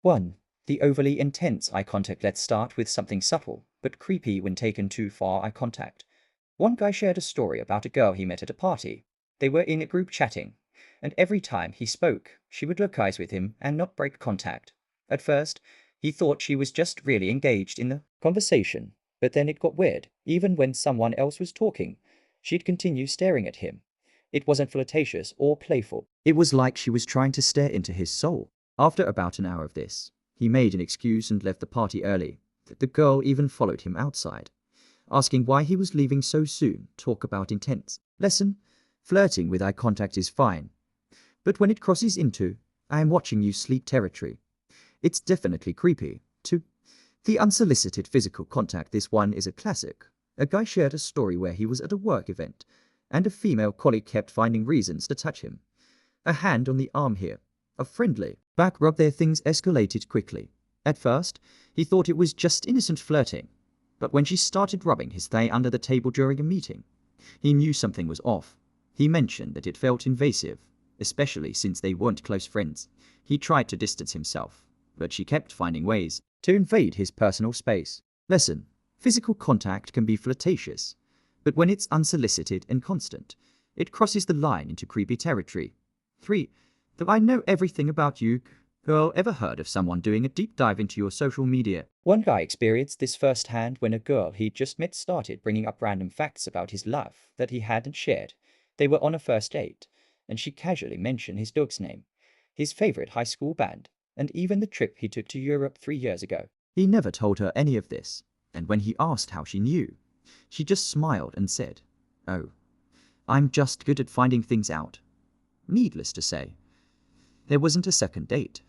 1. The overly intense eye contact. Let's start with something subtle, but creepy when taken too far. Eye contact. One guy shared a story about a girl he met at a party. They were in a group chatting, and every time he spoke, she would lock eyes with him and not break contact. At first, he thought she was just really engaged in the conversation, but then it got weird. Even when someone else was talking, she'd continue staring at him. It wasn't flirtatious or playful. It was like she was trying to stare into his soul. After about an hour of this, he made an excuse and left the party early. The girl even followed him outside, asking why he was leaving so soon. Talk about intense. Lesson: flirting with eye contact is fine, but when it crosses into "I am watching you sleep" territory, it's definitely creepy. 2. The unsolicited physical contact. This one is a classic. A guy shared a story where he was at a work event, and a female colleague kept finding reasons to touch him. A hand on the arm here, a friendly back rub there. Things escalated quickly. At first, he thought it was just innocent flirting, but when she started rubbing his thigh under the table during a meeting, he knew something was off. He mentioned that it felt invasive, especially since they weren't close friends. He tried to distance himself, but she kept finding ways to invade his personal space. Lesson: physical contact can be flirtatious, but when it's unsolicited and constant, it crosses the line into creepy territory. 3. The "I know everything about you" girl. Ever heard of someone doing a deep dive into your social media? One guy experienced this firsthand when a girl he'd just met started bringing up random facts about his life that he hadn't shared. They were on a first date, and she casually mentioned his dog's name, his favorite high school band, and even the trip he took to Europe 3 years ago. He never told her any of this, and when he asked how she knew, she just smiled and said, "Oh, I'm just good at finding things out." Needless to say, there wasn't a second date.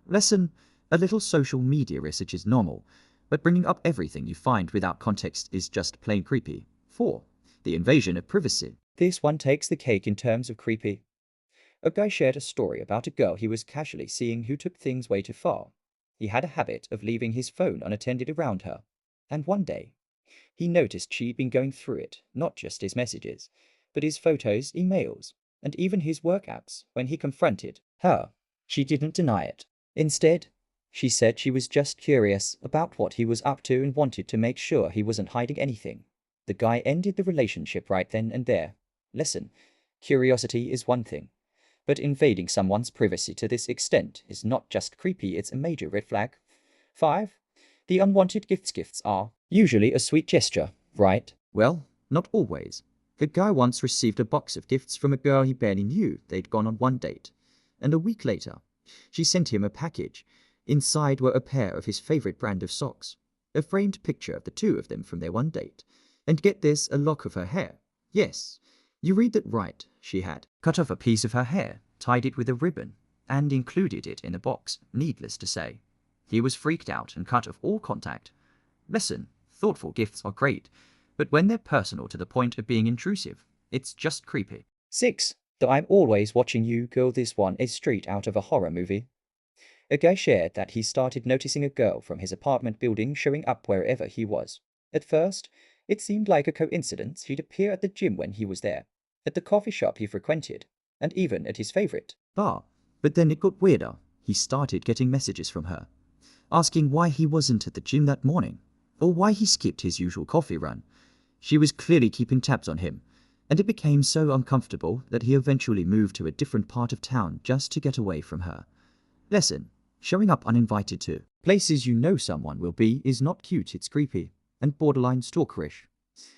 Lesson: a little social media research is normal, but bringing up everything you find without context is just plain creepy. 4. The invasion of privacy. This one takes the cake in terms of creepy. A guy shared a story about a girl he was casually seeing who took things way too far. He had a habit of leaving his phone unattended around her, and one day, he noticed she'd been going through it, not just his messages, but his photos, emails, and even his work apps. When he confronted her, she didn't deny it. Instead, she said she was just curious about what he was up to and wanted to make sure he wasn't hiding anything. The guy ended the relationship right then and there. Lesson: curiosity is one thing, but invading someone's privacy to this extent is not just creepy, it's a major red flag. 5. The unwanted gifts. Gifts are usually a sweet gesture, right? Well, not always. A guy once received a box of gifts from a girl he barely knew. They'd gone on one date, and a week later, she sent him a package. Inside were a pair of his favorite brand of socks, a framed picture of the two of them from their one date, and get this, a lock of her hair. Yes, you read that right. She had cut off a piece of her hair, tied it with a ribbon, and included it in a box. Needless to say, he was freaked out and cut off all contact. Lesson: thoughtful gifts are great, but when they're personal to the point of being intrusive, it's just creepy. 6. The "I'm always watching you" girl. This one is straight out of a horror movie. A guy shared that he started noticing a girl from his apartment building showing up wherever he was. At first, it seemed like a coincidence. She'd appear at the gym when he was there, at the coffee shop he frequented, and even at his favorite bar. But then it got weirder. He started getting messages from her, asking why he wasn't at the gym that morning, or why he skipped his usual coffee run. She was clearly keeping tabs on him, and it became so uncomfortable that he eventually moved to a different part of town just to get away from her. Lesson: showing up uninvited to places you know someone will be is not cute, it's creepy, and borderline stalkerish.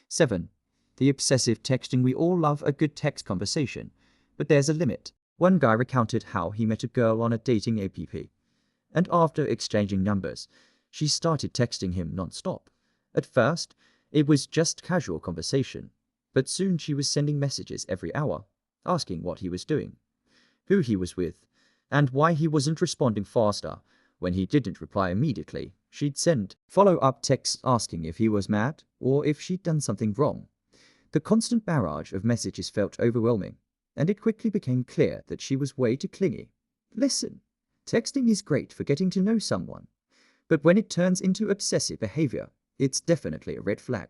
7. The obsessive texting. We all love a good text conversation, but there's a limit. One guy recounted how he met a girl on a dating app, and after exchanging numbers, she started texting him non-stop. At first, it was just casual conversation, but soon she was sending messages every hour, asking what he was doing, who he was with, and why he wasn't responding faster. When he didn't reply immediately, she'd send follow-up texts asking if he was mad or if she'd done something wrong. The constant barrage of messages felt overwhelming, and it quickly became clear that she was way too clingy. Listen, texting is great for getting to know someone, but when it turns into obsessive behavior, it's definitely a red flag.